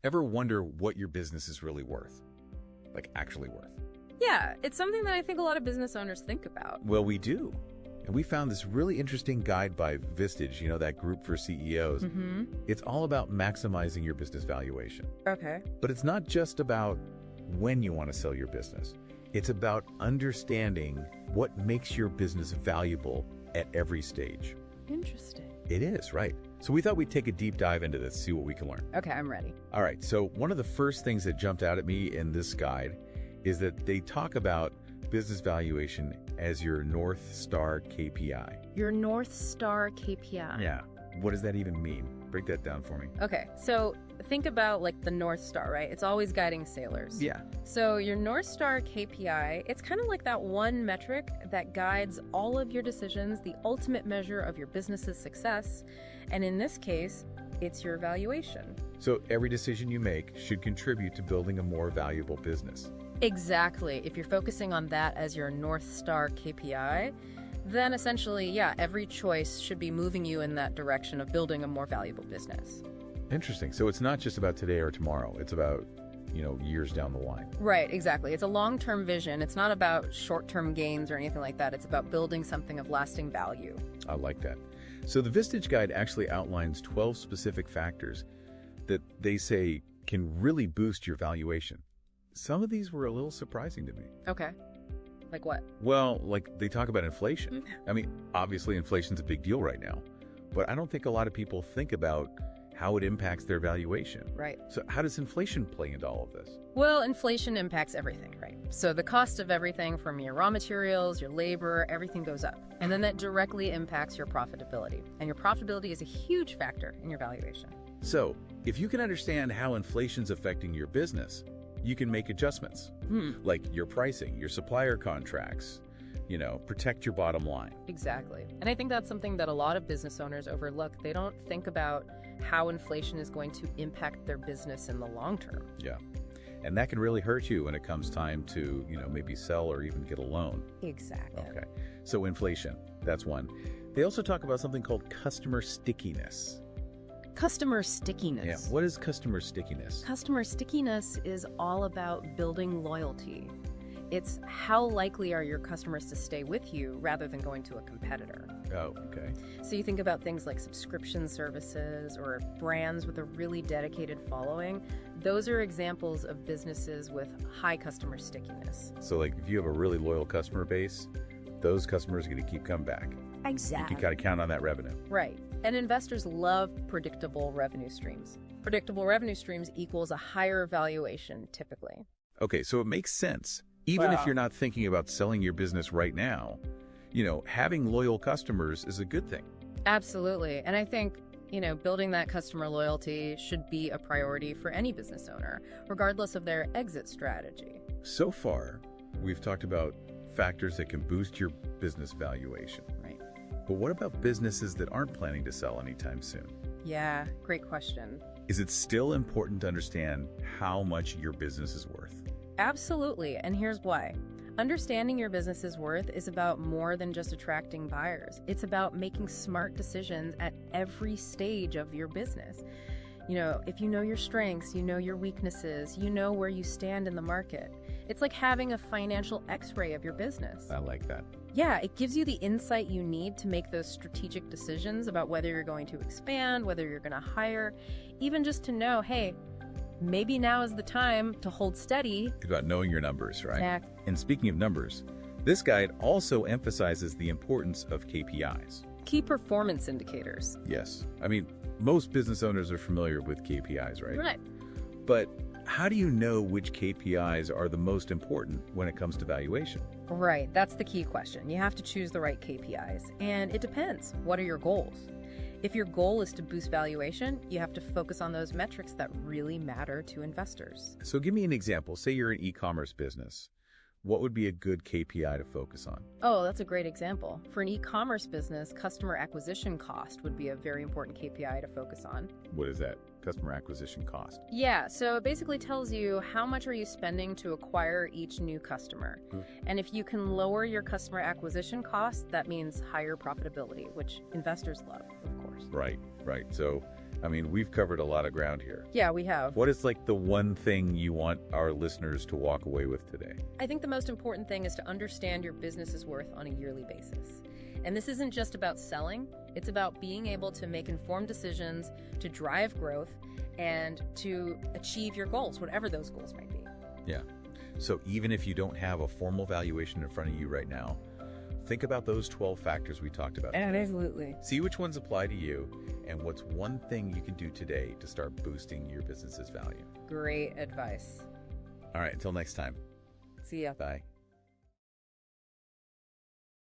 Ever wonder what your business is really worth? Like actually worth? Yeah, it's something that I think a lot of business owners think about. Well, we do. And we found this really interesting guide by Vistage, that group for CEOs. It's all about maximizing your business valuation. Okay. But it's not just about when you want to sell your business. It's about understanding what makes your business valuable at every stage. Interesting. It is, right. So we thought we'd take a deep dive into this, see what we can learn. Okay, I'm ready. All right, so one of the first things that jumped out at me in this guide is that they talk about business valuation as your North Star KPI. Your North Star KPI. Yeah. What does that even mean? Break that down for me. Okay, so think about like the North Star, right? It's always guiding sailors. Yeah. So your North Star KPI, it's kind of like that one metric that guides all of your decisions, the ultimate measure of your business's success. And in this case, it's your valuation. So every decision you make should contribute to building a more valuable business. Exactly. If you're focusing on that as your North Star KPI, then essentially, yeah, every choice should be moving you in that direction of building a more valuable business. Interesting. So it's not just about today or tomorrow. It's about, years down the line. Right, exactly. It's a long-term vision. It's not about short-term gains or anything like that. It's about building something of lasting value. I like that. So the Vistage Guide actually outlines 12 specific factors that they say can really boost your valuation. Some of these were a little surprising to me. Okay. Like what? Well, like they talk about inflation. I mean, obviously inflation's a big deal right now, but I don't think a lot of people think about how it impacts their valuation. Right. So how does inflation play into all of this? Well, inflation impacts everything, right? So the cost of everything from your raw materials, your labor, everything goes up. And then that directly impacts your profitability. And your profitability is a huge factor in your valuation. So if you can understand how inflation's affecting your business, you can make adjustments, like your pricing, your supplier contracts, protect your bottom line. Exactly. And I think that's something that a lot of business owners overlook. They don't think about how inflation is going to impact their business in the long term. Yeah. And that can really hurt you when it comes time to, maybe sell or even get a loan. Exactly. Okay. So inflation, that's one. They also talk about something called customer stickiness. Customer stickiness. Yeah. What is customer stickiness? Customer stickiness is all about building loyalty. It's how likely are your customers to stay with you rather than going to a competitor. Oh, okay. So you think about things like subscription services or brands with a really dedicated following. Those are examples of businesses with high customer stickiness. So like if you have a really loyal customer base, those customers are going to keep coming back. Exactly. You got to count on that revenue. Right. And investors love predictable revenue streams. Predictable revenue streams equals a higher valuation, typically. Okay, so it makes sense. Even if you're not thinking about selling your business right now, having loyal customers is a good thing. Absolutely. And I think, building that customer loyalty should be a priority for any business owner, regardless of their exit strategy. So far, we've talked about factors that can boost your business valuation. Right. But what about businesses that aren't planning to sell anytime soon? Yeah, great question. Is it still important to understand how much your business is worth? Absolutely, and here's why. Understanding your business's worth is about more than just attracting buyers. It's about making smart decisions at every stage of your business. If you know your strengths, you know your weaknesses, you know where you stand in the market. It's like having a financial x-ray of your business. I like that. Yeah, it gives you the insight you need to make those strategic decisions about whether you're going to expand, whether you're going to hire, even just to know, hey, maybe now is the time to hold steady. It's about knowing your numbers, right? Exactly. And speaking of numbers, this guide also emphasizes the importance of KPIs. Key performance indicators. Yes. I mean, most business owners are familiar with KPIs, right? Right. But how do you know which KPIs are the most important when it comes to valuation? Right. That's the key question. You have to choose the right KPIs. And it depends. What are your goals? If your goal is to boost valuation, you have to focus on those metrics that really matter to investors. So give me an example. Say you're an e-commerce business. What would be a good KPI to focus on? Oh, that's a great example. For an e-commerce business, customer acquisition cost would be a very important KPI to focus on. What is that? Customer acquisition cost? Yeah, so it basically tells you how much are you spending to acquire each new customer. And if you can lower your customer acquisition cost, that means higher profitability, which investors love, of course. Right. So I mean, we've covered a lot of ground here. Yeah, we have. What is like the one thing you want our listeners to walk away with today? I think the most important thing is to understand your business's worth on a yearly basis. And this isn't just about selling, it's about being able to make informed decisions, to drive growth, and to achieve your goals, whatever those goals might be. Yeah. So even if you don't have a formal valuation in front of you right now, think about those 12 factors we talked about. Absolutely. See which ones apply to you and what's one thing you can do today to start boosting your business's value. Great advice. All right, until next time. See ya. Bye.